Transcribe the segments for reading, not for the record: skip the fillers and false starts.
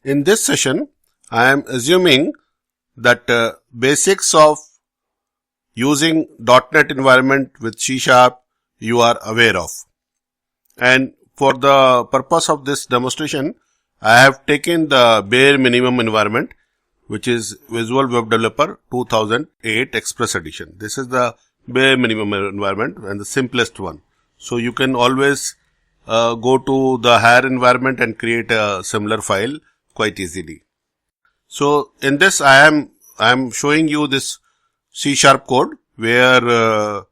In this session, I am assuming that basics of using .NET environment with C# you are aware of. And for the purpose of this demonstration, I have taken the bare minimum environment, which is Visual Web Developer 2008 Express Edition. This is the bare minimum environment and the simplest one. So you can always go to the higher environment and create a similar file quite easily. So in this I am showing you this C# code where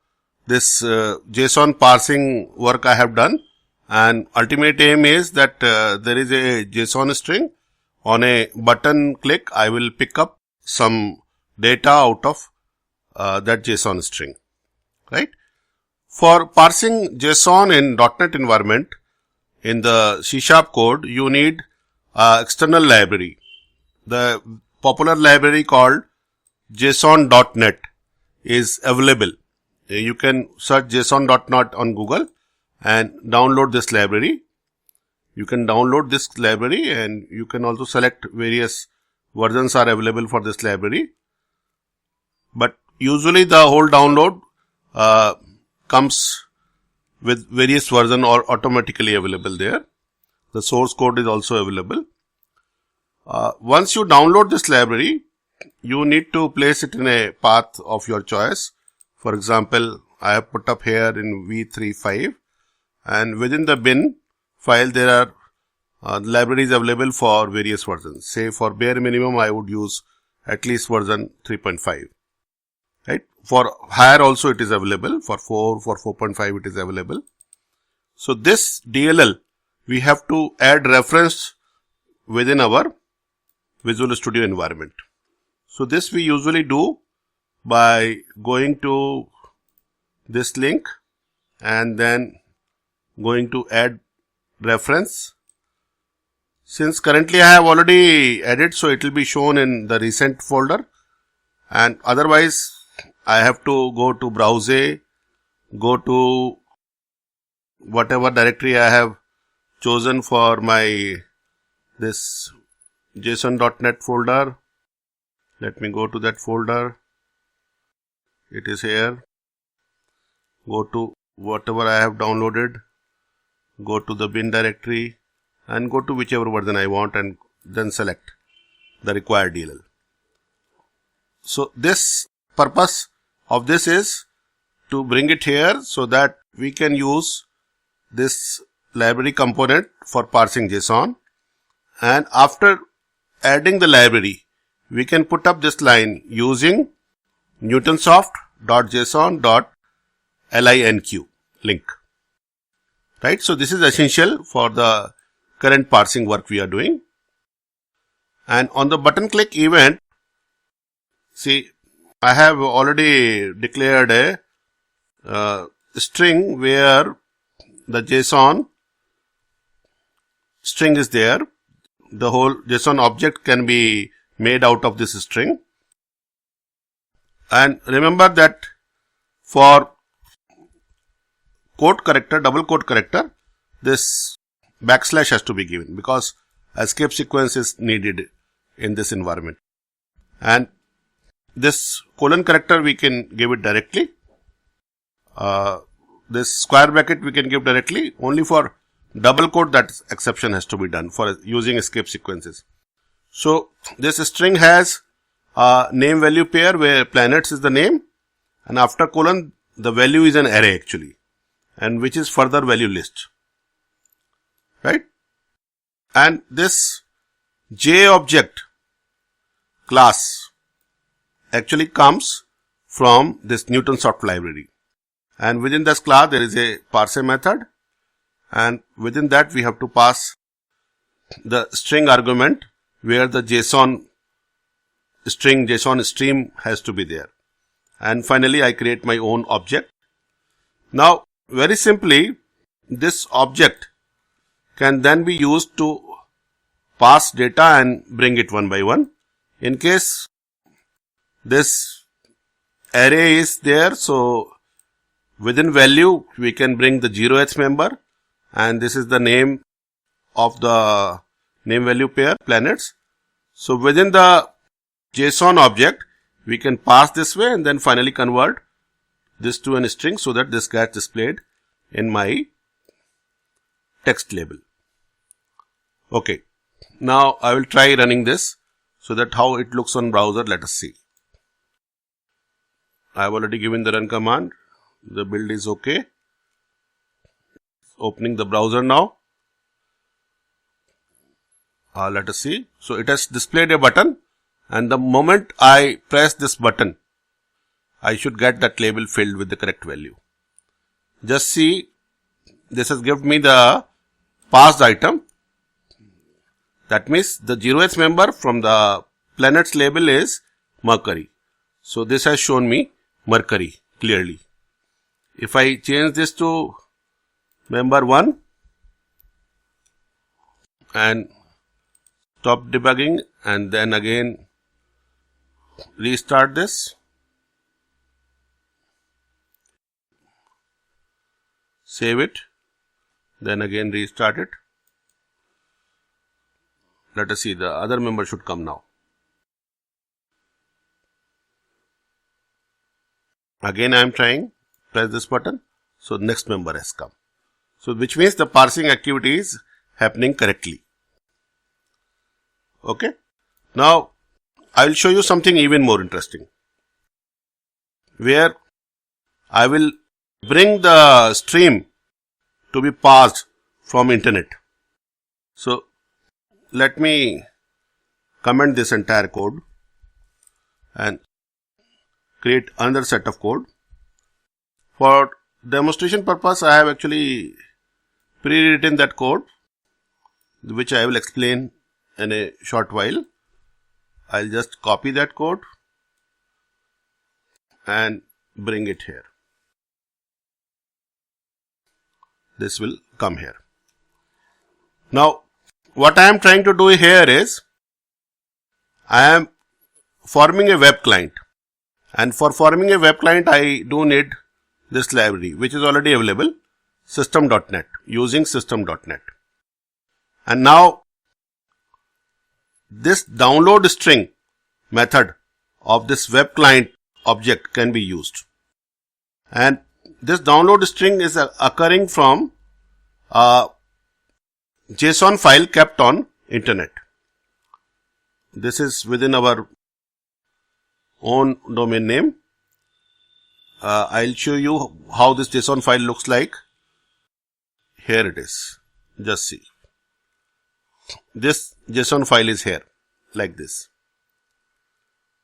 this JSON parsing work I have done, and ultimate aim is that there is a JSON string. On a button click, I will pick up some data out of that JSON string, right? For parsing JSON in .NET environment, in the C# code, you need external library. The popular library called JSON.NET is available. You can search JSON.NET on Google and download this library. You can download this library and you can also select various versions are available for this library. But usually the whole download comes with various version or automatically available there. The source code is also available. Once you download this library, you need to place it in a path of your choice. For example, I have put up here in v35, and within the bin file there are libraries available for various versions. Say for bare minimum I would use at least version 3.5. Right? For higher also it is available. For 4, for 4.5 it is available. So this DLL we have to add reference within our Visual Studio environment. So this we usually do by going to this link and then going to add reference. Since currently I have already added, so it will be shown in the recent folder, and otherwise I have to go to browse, go to whatever directory I have chosen for my this JSON.NET folder. Let me go to that folder. It is here. Go to whatever I have downloaded. Go to the bin directory and go to whichever version I want and then select the required DLL. So this purpose of this is to bring it here so that we can use this library component for parsing JSON, and after adding the library we can put up this line using Newtonsoft.JSON.linq link. Right? So this is essential for the current parsing work we are doing. And on the button click event, see, I have already declared a string where the JSON string is there. The whole JSON object can be made out of this string. And remember that for quote character, double quote character, this backslash has to be given because escape sequence is needed in this environment. And this colon character we can give it directly. This square bracket we can give directly. Only for double quote that exception has to be done for using escape sequences. So this string has a name value pair where planets is the name, and after colon the value is an array actually, and which is further value list. Right? And this JObject class actually comes from this Newtonsoft library, and within this class there is a parse method, and within that we have to pass the string argument where the JSON stream has to be there. And finally I create my own object. Now very simply this object can then be used to pass data and bring it one by one. In case this array is there, so within value we can bring the 0th member, and this is the name of the name value pair planets. So within the JSON object, we can parse this way and then finally convert this to a string so that this gets displayed in my text label. Okay. Now I will try running this so that how it looks on browser. Let us see. I have already given the run command. The build is okay. Opening the browser now. Let us see. So it has displayed a button, and the moment I press this button, I should get that label filled with the correct value. Just see, this has given me the parsed item. That means the 0th member from the planet's label is Mercury. So this has shown me Mercury clearly. If I change this to member 1 and stop debugging and then again restart this, save it, then again restart it. Let us see, the other member should come now. Again I am trying, press this button, so next member has come. So which means the parsing activity is happening correctly. Okay. Now I will show you something even more interesting, where I will bring the stream to be parsed from internet. So let me comment this entire code and create another set of code. For demonstration purpose, I have actually pre-written that code, which I will explain in a short while. I'll just copy that code and bring it here. This will come here. Now, what I am trying to do here is, I am forming a web client, and for forming a web client, I do need this library, which is already available, System.net, using System.net. And now, this download string method of this web client object can be used. And this download string is occurring from a JSON file kept on internet. This is within our own domain name. I'll show you how this JSON file looks like. Here it is. Just see. This JSON file is here, like this.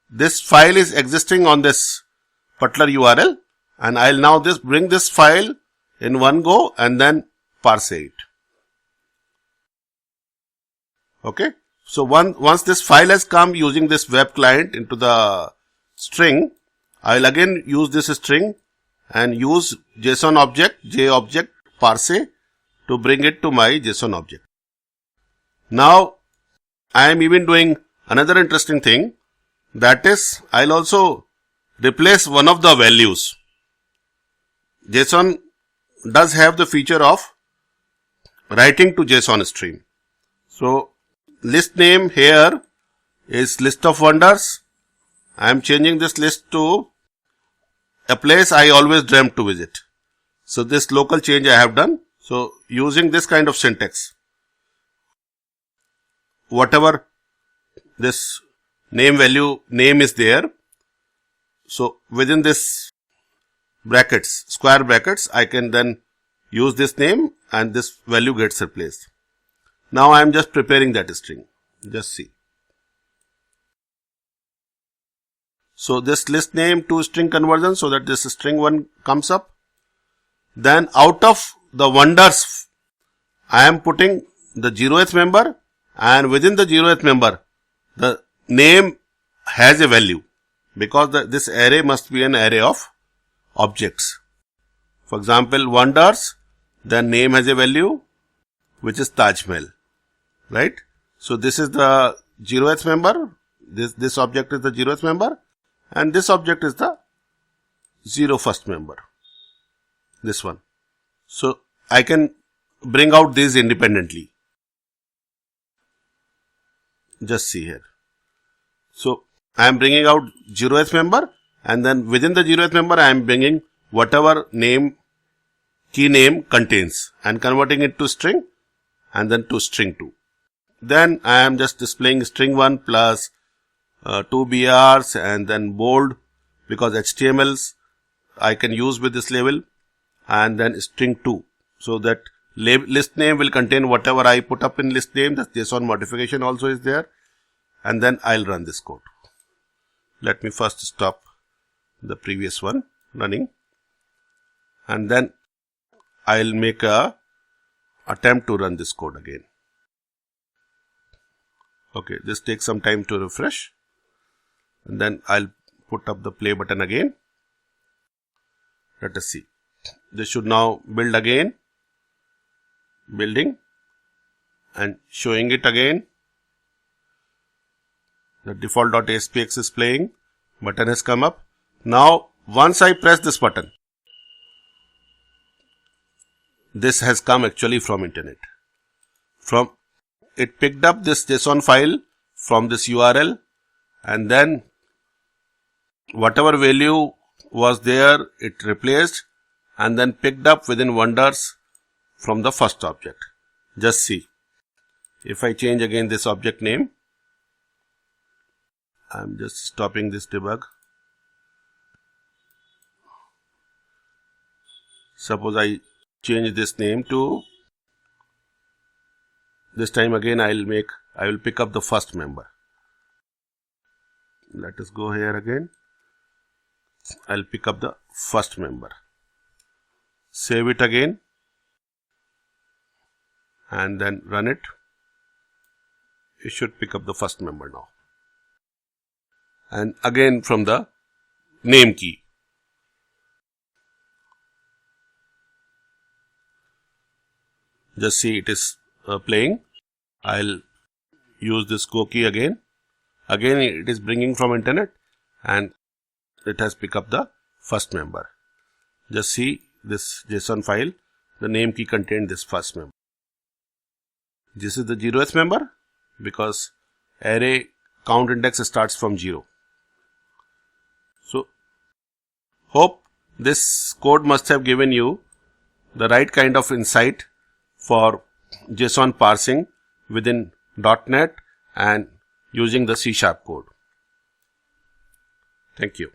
This file is existing on this particular URL, and I'll now bring this file in one go and then parse it. Okay. So once this file has come using this web client into the string, I'll again use this string and use JSON object, JObject.Parse to bring it to my JSON object. Now, I am even doing another interesting thing, that is, I'll also replace one of the values. JSON does have the feature of writing to JSON stream. So, list name here is list of wonders. I am changing this list to a place I always dreamt to visit. So, this local change I have done. So, using this kind of syntax, whatever this name is there. So within this brackets, square brackets, I can then use this name and this value gets replaced. Now I am just preparing that string. Just see. So this list name to string conversion, so that this string one comes up. Then out of the wonders, I am putting the 0th member, and within the 0th member, the name has a value, because this array must be an array of objects. For example, wonders, the name has a value, which is Taj Mahal, right? So this is the 0th member, this object is the 0th member, and this object is the 01st member, this one. So I can bring out these independently. just see here. So I am bringing out 0th member, and then within the 0th member I am bringing whatever name key name contains and converting it to string and then to string 2. Then I am just displaying string 1 plus 2 BRs and then bold, because HTMLs I can use with this label, and then string 2. So that list name will contain whatever I put up in list name. The JSON modification also is there. And then I'll run this code. Let me first stop the previous one running. And then I'll make a attempt to run this code again. Okay, this takes some time to refresh. And then I'll put up the play button again. Let us see. This should now build again. Building and showing it again. The default.aspx is playing. Button has come up. Now, once I press this button, this has come actually from internet. It picked up this JSON file from this URL, and then whatever value was there, it replaced and then picked up within wonders from the first object. Just see. If I change again this object name, I'm just stopping this debug. Suppose I change this name to, this time again I will pick up the first member. Let us go here again. I'll pick up the first member. Save it again. And then run it. It should pick up the first member now. And again from the name key. Just see it is playing. I'll use this go key again. Again it is bringing from internet and it has picked up the first member. Just see this JSON file. The name key contained this first member. This is the 0th member because array count index starts from 0. So, hope this code must have given you the right kind of insight for JSON parsing within .NET and using the C# code. Thank you.